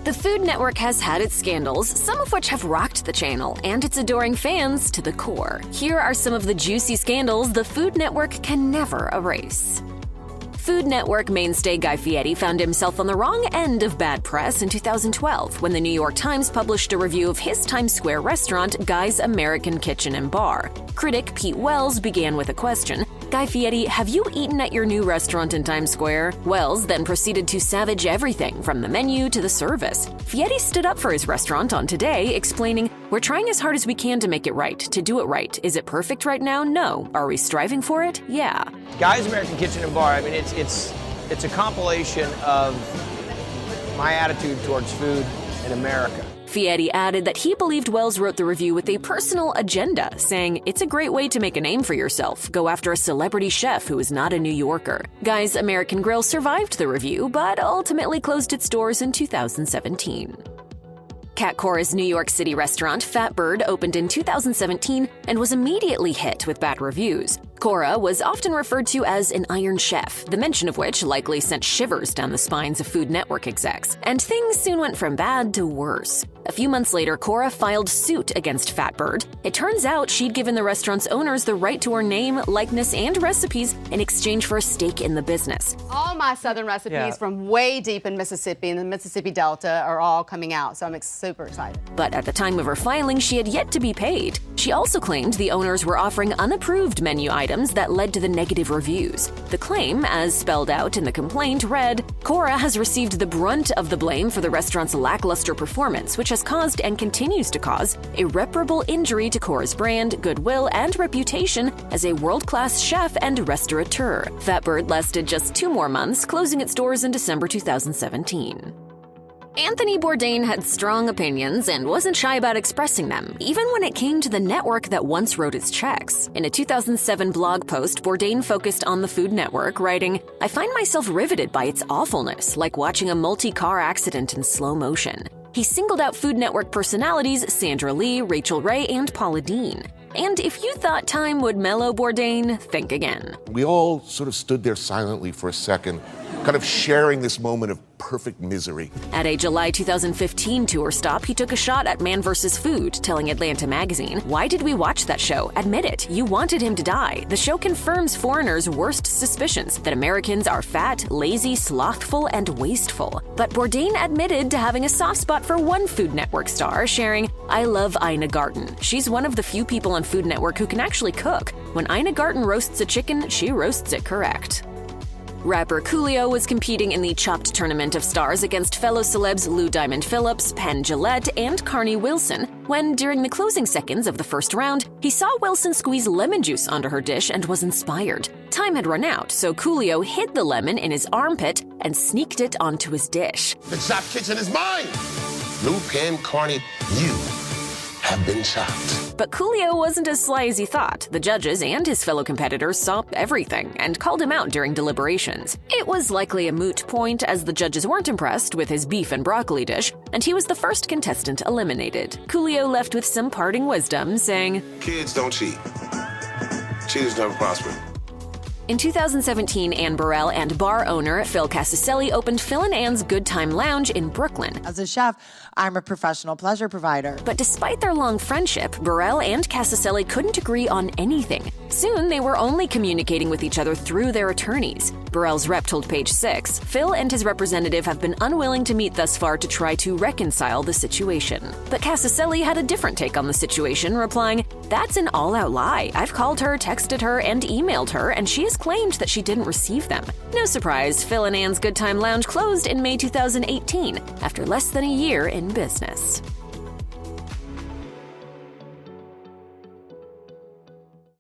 The Food Network has had its scandals, some of which have rocked the channel and its adoring fans to the core. Here are some of the juicy scandals the Food Network can never erase. Food Network mainstay Guy Fieri found himself on the wrong end of bad press in 2012 when the New York Times published a review of his Times Square restaurant, Guy's American Kitchen and Bar. Critic Pete Wells began with a question: "Guy Fieri, have you eaten at your new restaurant in Times Square?" Wells then proceeded to savage everything from the menu to the service. Fieri stood up for his restaurant on Today, explaining, "We're trying as hard as we can to make it right, to do it right. Is it perfect right now? No. Are we striving for it? Yeah." Guy's American Kitchen and Bar, I mean, it's a compilation of my attitude towards food in America. Fieri added that he believed Wells wrote the review with a personal agenda, saying, "It's a great way to make a name for yourself. Go after a celebrity chef who is not a New Yorker." Guy's American Grill survived the review, but ultimately closed its doors in 2017. Cat Cora's New York City restaurant, Fat Bird, opened in 2017 and was immediately hit with bad reviews. Cora was often referred to as an iron chef, the mention of which likely sent shivers down the spines of Food Network execs. And things soon went from bad to worse. A few months later, Cora filed suit against Fat Bird. It turns out she'd given the restaurant's owners the right to her name, likeness, and recipes in exchange for a stake in the business. All my Southern recipes from way deep in Mississippi and the Mississippi Delta are all coming out, so I'm super excited. But at the time of her filing, she had yet to be paid. She also claimed the owners were offering unapproved menu items that led to the negative reviews. The claim, as spelled out in the complaint, read, "Cora has received the brunt of the blame for the restaurant's lackluster performance, which has caused and continues to cause irreparable injury to Cora's brand, goodwill, and reputation as a world-class chef and restaurateur." Fat Bird lasted just 2 more months, closing its doors in December 2017. Anthony Bourdain had strong opinions and wasn't shy about expressing them, even when it came to the network that once wrote its checks. In a 2007 blog post, Bourdain focused on the Food Network, writing, "I find myself riveted by its awfulness, like watching a multi-car accident in slow motion." He singled out Food Network personalities Sandra Lee, Rachel Ray, and Paula Deen. And if you thought time would mellow Bourdain, think again. We all sort of stood there silently for a second, kind of sharing this moment of perfect misery. At a July 2015 tour stop, he took a shot at Man vs. Food, telling Atlanta magazine, "Why did we watch that show? Admit it, you wanted him to die. The show confirms foreigners' worst suspicions, that Americans are fat, lazy, slothful, and wasteful." But Bourdain admitted to having a soft spot for one Food Network star, sharing, "I love Ina Garten. She's one of the few people on Food Network who can actually cook. When Ina Garten roasts a chicken, she roasts it correct." Rapper Coolio was competing in the Chopped Tournament of Stars against fellow celebs Lou Diamond Phillips, Penn Jillette, and Carney Wilson, when, during the closing seconds of the first round, he saw Wilson squeeze lemon juice onto her dish and was inspired. Time had run out, so Coolio hid the lemon in his armpit and sneaked it onto his dish. The Chop Kitchen is mine! Lou, Penn, Carney, you have been chopped. But Coolio wasn't as sly as he thought. The judges and his fellow competitors saw everything and called him out during deliberations. It was likely a moot point, as the judges weren't impressed with his beef and broccoli dish, and he was the first contestant eliminated. Coolio left with some parting wisdom, saying, "Kids don't cheat. Cheaters never prosper." In 2017, Ann Burrell and bar owner Phil Cassicelli opened Phil and Ann's Good Time Lounge in Brooklyn. As a chef, I'm a professional pleasure provider. But despite their long friendship, Burrell and Cassicelli couldn't agree on anything. Soon, they were only communicating with each other through their attorneys. Burrell's rep told Page Six, Phil and his representative have been unwilling to meet thus far to try to reconcile the situation. But Cassicelli had a different take on the situation, replying, "That's an all-out lie. I've called her, texted her, and emailed her, and she has claimed that she didn't receive them." No surprise, Phil and Ann's Good Time Lounge closed in May 2018, after less than a year in business.